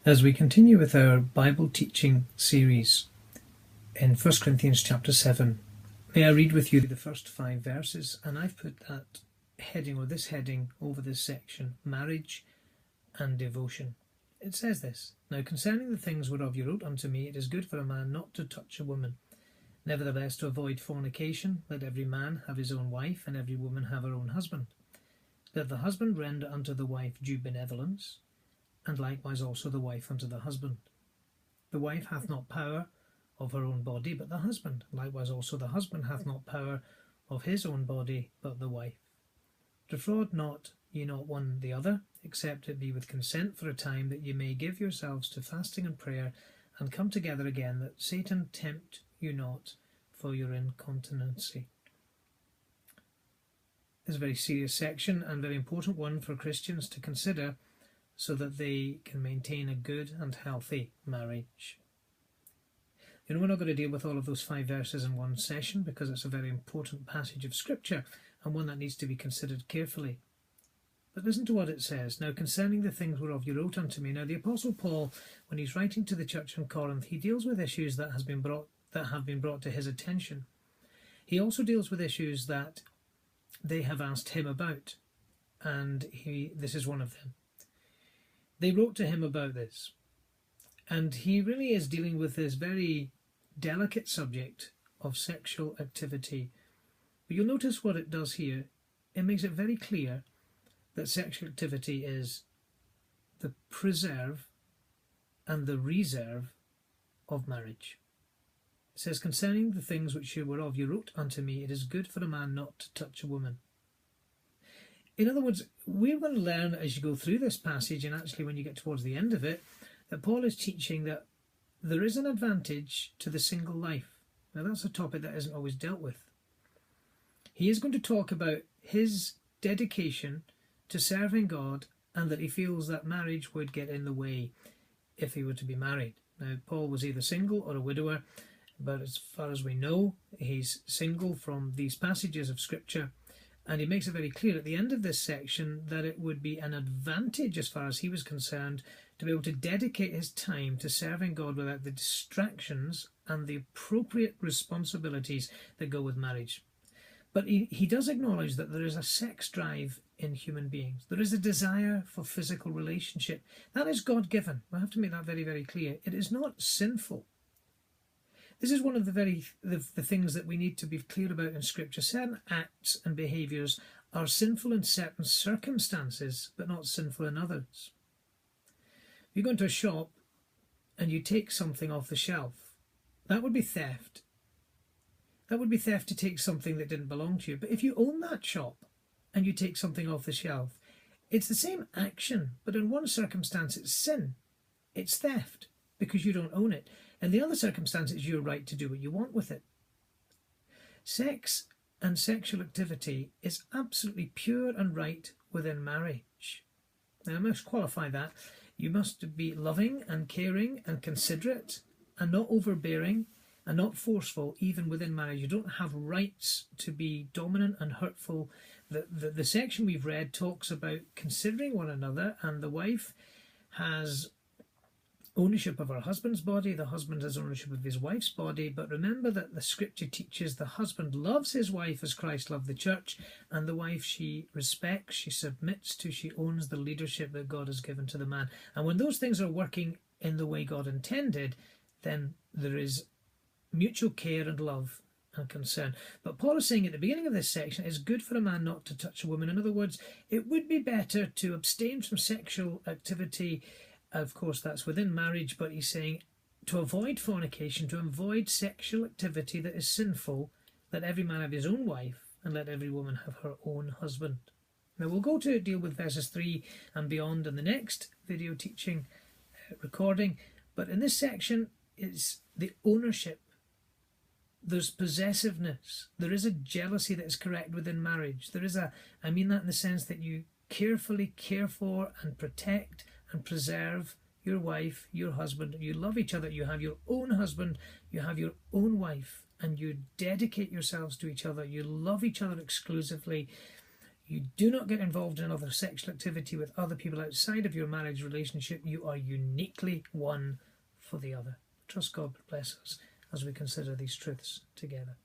As we continue with our Bible teaching series in 1 Corinthians chapter 7, may I read with you the first 5 verses, and I've put that heading, or this heading, over this section, marriage and devotion. It says this: "Now concerning the things whereof you wrote unto me, it is good for a man not to touch a woman. Nevertheless, to avoid fornication, let every man have his own wife, and every woman have her own husband. Let the husband render unto the wife due benevolence, and likewise also the wife unto the husband. The wife hath not power of her own body, but the husband. Likewise also the husband hath not power of his own body, but the wife. Defraud not ye not one the other, except it be with consent for a time, that ye may give yourselves to fasting and prayer, and come together again, that Satan tempt you not for your incontinency." This is a very serious section and very important one for Christians to consider, so that they can maintain a good and healthy marriage. We're not going to deal with all of those 5 verses in one session, because it's a very important passage of Scripture and one that needs to be considered carefully. But listen to what it says. "Now concerning the things whereof you wrote unto me." Now the Apostle Paul, when he's writing to the church in Corinth, he deals with issues that have been brought to his attention. He also deals with issues that they have asked him about, and this is one of them. They wrote to him about this, and he really is dealing with this very delicate subject of sexual activity. But you'll notice what it does here. It makes it very clear that sexual activity is the preserve and the reserve of marriage. It says, "Concerning the things which whereof you wrote unto me, it is good for a man not to touch a woman." In other words, we're going to learn as you go through this passage, and actually when you get towards the end of it, that Paul is teaching that there is an advantage to the single life. Now that's a topic that isn't always dealt with. He is going to talk about his dedication to serving God, and that he feels that marriage would get in the way if he were to be married. Now Paul was either single or a widower, but as far as we know, he's single from these passages of Scripture. And he makes it very clear at the end of this section that it would be an advantage, as far as he was concerned, to be able to dedicate his time to serving God without the distractions and the appropriate responsibilities that go with marriage. But he does acknowledge that there is a sex drive in human beings. There is a desire for physical relationship. That is God-given. We have to make that very, very clear. It is not sinful. This is one of the things that we need to be clear about in Scripture. Certain acts and behaviours are sinful in certain circumstances, but not sinful in others. If you go into a shop and you take something off the shelf, that would be theft. That would be theft to take something that didn't belong to you. But if you own that shop and you take something off the shelf, it's the same action, but in one circumstance it's sin. It's theft because you don't own it. In the other circumstance, it's your right to do what you want with it. Sex and sexual activity is absolutely pure and right within marriage. Now, I must qualify that. You must be loving and caring and considerate and not overbearing and not forceful, even within marriage. You don't have rights to be dominant and hurtful. The section we've read talks about considering one another, and the wife has ownership of her husband's body, the husband has ownership of his wife's body. But remember that the Scripture teaches the husband loves his wife as Christ loved the church, and the wife she respects, she submits to, she owns the leadership that God has given to the man. And when those things are working in the way God intended, then there is mutual care and love and concern. But Paul is saying at the beginning of this section, it's good for a man not to touch a woman. In other words, it would be better to abstain from sexual activity. Of course, that's within marriage, but he's saying to avoid fornication, to avoid sexual activity that is sinful, let every man have his own wife, and let every woman have her own husband. Now, we'll go to deal with verses 3 and beyond in the next video teaching recording, but in this section, it's the ownership. There's possessiveness. There is a jealousy that is correct within marriage. I mean that in the sense that you carefully care for and protect and preserve your wife, your husband. You love each other. You have your own husband, you have your own wife, and you dedicate yourselves to each other. You love each other exclusively. You do not get involved in other sexual activity with other people outside of your marriage relationship. You are uniquely one for the other. Trust God bless us as we consider these truths together.